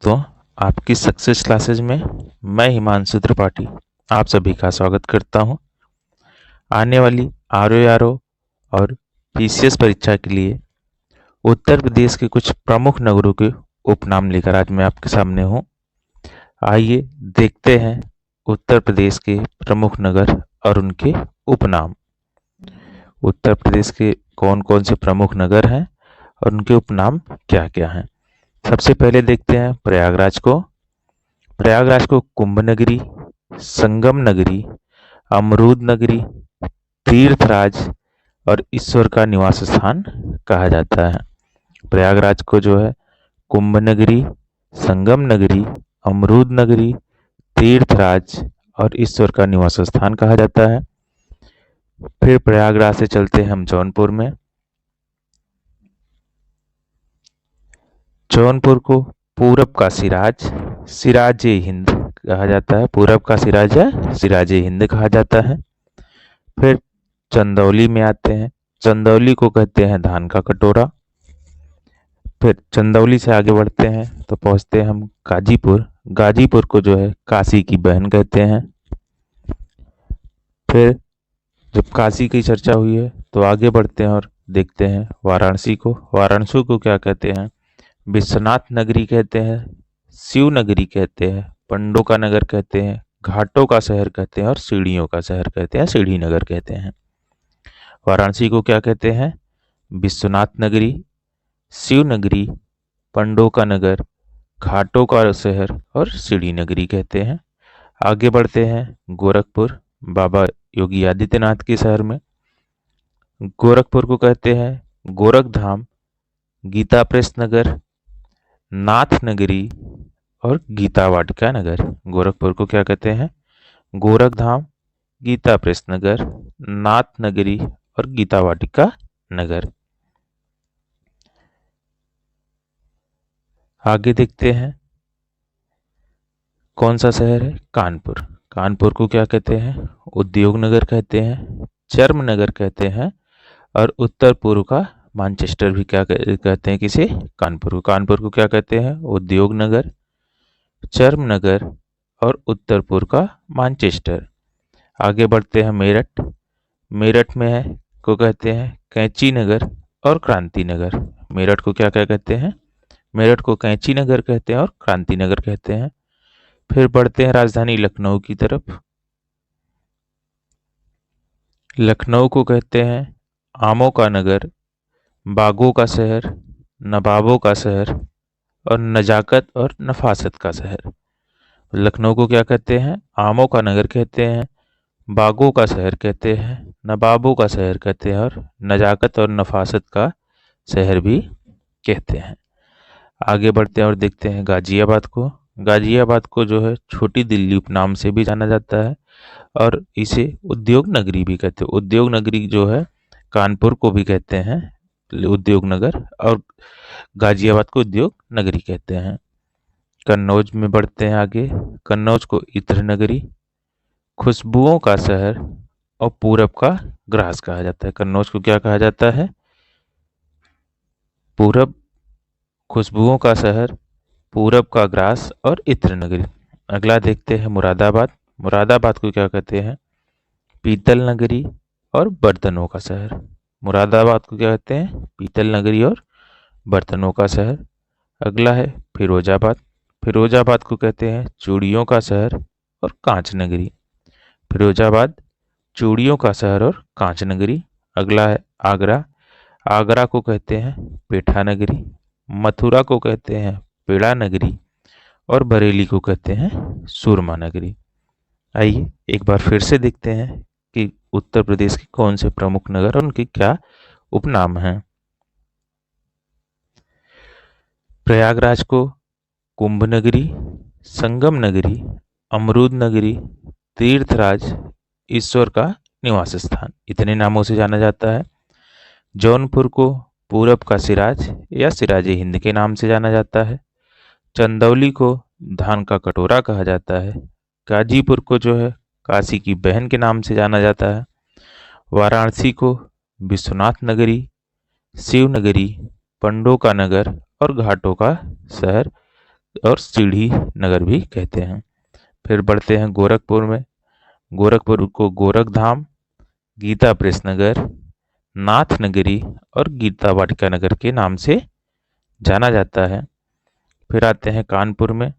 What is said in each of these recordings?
तो आपकी success classes में मैं हिमांशु त्रिपाठी आप सभी का स्वागत करता हूं। आने वाली आरओ और पीसीएस परीक्षा के लिए उत्तर प्रदेश के कुछ प्रमुख नगरों के उपनाम लेकर आज मैं आपके सामने हूं। आइए देखते हैं उत्तर प्रदेश के प्रमुख नगर और उनके उपनाम। उत्तर प्रदेश के कौन कौन से प्रमुख नगर हैं और उनके उपनाम क्या क्या हैं। सबसे पहले देखते हैं प्रयागराज को। प्रयागराज को कुंभ नगरी, संगम नगरी, अमरूद नगरी, तीर्थराज और ईश्वर का निवास स्थान कहा जाता है। प्रयागराज को जो है कुंभ नगरी, संगम नगरी, अमरूद नगरी, तीर्थराज और ईश्वर का निवास स्थान कहा जाता है। फिर प्रयागराज से चलते हैं हम जौनपुर में। जौनपुर को पूरब का सिराज, सिराजे हिंद कहा जाता है। पूरब का सिराज है, सिराजे हिंद कहा जाता है। फिर चंदौली में आते हैं। चंदौली को कहते हैं धान का कटोरा। फिर चंदौली से आगे बढ़ते हैं तो पहुंचते हैं हम गाजीपुर। गाजीपुर को जो है काशी की बहन कहते हैं। फिर जब काशी की चर्चा हुई है तो आगे बढ़ते हैं और देखते हैं वाराणसी को। वाराणसी को क्या कहते हैं? विश्वनाथ नगरी कहते हैं, शिव नगरी कहते हैं, पंडों का नगर कहते हैं, घाटों का शहर कहते हैं और सीढ़ियों का शहर कहते हैं, सीढ़ी नगर कहते हैं। वाराणसी को क्या कहते हैं? विश्वनाथ नगरी, शिव नगरी, पंडों का नगर, घाटों का शहर और सीढ़ी नगरी कहते हैं। आगे बढ़ते हैं गोरखपुर, बाबा योगी आदित्यनाथ के शहर में। गोरखपुर को कहते हैं गोरख धाम, गीता प्रेस नगर, नाथ नगरी और गीता वाटिका नगर। गोरखपुर को क्या कहते हैं? गोरख धाम, गीता प्रेस नगर, नाथ नगरी और गीता वाटिका नगर। आगे देखते हैं कौन सा शहर है? कानपुर। कानपुर को क्या कहते हैं? उद्योग नगर कहते हैं, चर्म नगर कहते हैं और उत्तर पूर्व का मैनचेस्टर भी क्या कहते हैं किसे? कानपुर को। कानपुर को क्या कहते हैं? उद्योग नगर, चर्म नगर और उत्तर पूर्व का मैनचेस्टर। आगे बढ़ते हैं मेरठ। मेरठ में है को कहते हैं कैंची नगर और क्रांति नगर। मेरठ को क्या क्या कहते हैं? मेरठ को कैंची नगर कहते हैं और क्रांति नगर कहते हैं। फिर बढ़ते हैं राजधानी लखनऊ की तरफ। लखनऊ को कहते हैं आमों का नगर, बागों का शहर, नवाबों का शहर और नजाकत और नफासत का शहर। लखनऊ को क्या कहते हैं? आमों का नगर कहते हैं, बागों का शहर कहते हैं, नवाबों का शहर कहते हैं और नजाकत और नफासत का शहर भी कहते हैं। आगे बढ़ते हैं और देखते हैं गाजियाबाद को। गाजियाबाद को जो है छोटी दिल्ली उपनाम से भी जाना जाता है और इसे उद्योग नगरी भी कहते हैं। उद्योग नगरी जो है कानपुर को भी कहते हैं उद्योग नगर और गाजियाबाद को उद्योग नगरी कहते हैं। कन्नौज में बढ़ते हैं आगे। कन्नौज को इत्र नगरी, खुशबुओं का शहर और पूरब का ग्रास कहा जाता है। कन्नौज को क्या कहा जाता है? पूरब, खुशबुओं का शहर, पूरब का ग्रास और इत्र नगरी। अगला देखते हैं मुरादाबाद। मुरादाबाद को क्या कहते हैं? पीतल नगरी और बर्तनों का शहर। मुरादाबाद को क्या कहते हैं? पीतल नगरी और बर्तनों का शहर। अगला है फिरोजाबाद। फिरोजाबाद को कहते हैं चूड़ियों का शहर और कांच नगरी। फिरोजाबाद चूड़ियों का शहर और कांच नगरी। अगला है आगरा। आगरा को कहते हैं पेठा नगरी। मथुरा को कहते हैं पेड़ा नगरी और बरेली को कहते हैं सुरमा नगरी। आइए एक बार फिर से देखते हैं कि उत्तर प्रदेश के कौन से प्रमुख नगर और उनके क्या उपनाम हैं। प्रयागराज को कुंभ नगरी, संगम नगरी, अमरूद नगरी, तीर्थराज, ईश्वर का निवास स्थान इतने नामों से जाना जाता है। जौनपुर को पूरब का सिराज या सिराजे हिंद के नाम से जाना जाता है। चंदौली को धान का कटोरा कहा जाता है। गाजीपुर को जो है काशी की बहन के नाम से जाना जाता है। वाराणसी को विश्वनाथ नगरी, शिव नगरी, पंडों का नगर और घाटों का शहर और सीढ़ी नगर भी कहते हैं। फिर बढ़ते हैं गोरखपुर में। गोरखपुर को गोरखधाम, गीता प्रेस नगर, नाथ नगरी और गीता वाटिका नगर के नाम से जाना जाता है। फिर आते हैं कानपुर में।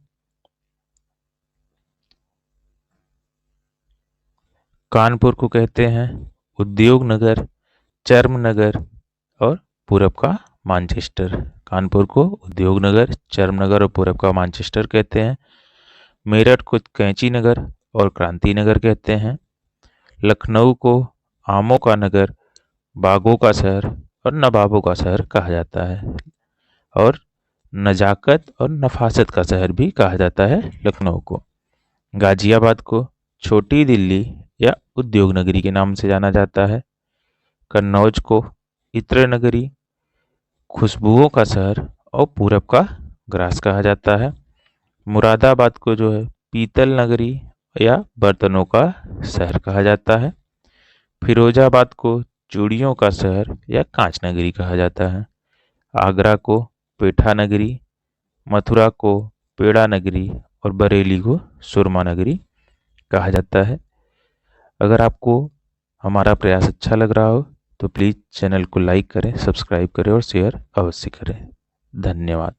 कानपुर को कहते हैं उद्योग नगर, चर्म नगर और पूरब का मानचेस्टर। कानपुर को उद्योग नगर, चर्म नगर और पूरब का मानचेस्टर कहते हैं। मेरठ को कैंची नगर और क्रांति नगर कहते हैं। लखनऊ को आमों का नगर, बागों का शहर और नवाबों का शहर कहा जाता है। और नजाकत और नफासत का शहर भी कहा जाता है लखनऊ को। गाजियाबाद को छोटी दिल्ली या उद्योग नगरी के नाम से जाना जाता है। कन्नौज को इत्र नगरी, खुशबुओं का शहर और पूरब का ग्रास कहा जाता है। मुरादाबाद को जो है पीतल नगरी या बर्तनों का शहर कहा जाता है। फिरोजाबाद को चूड़ियों का शहर या कांच नगरी कहा जाता है। आगरा को पेठा नगरी, मथुरा को पेड़ा नगरी और बरेली को सुरमा नगरी कहा जाता है। अगर आपको हमारा प्रयास अच्छा लग रहा हो तो प्लीज़ चैनल को लाइक करें, सब्सक्राइब करें और शेयर अवश्य करें। धन्यवाद।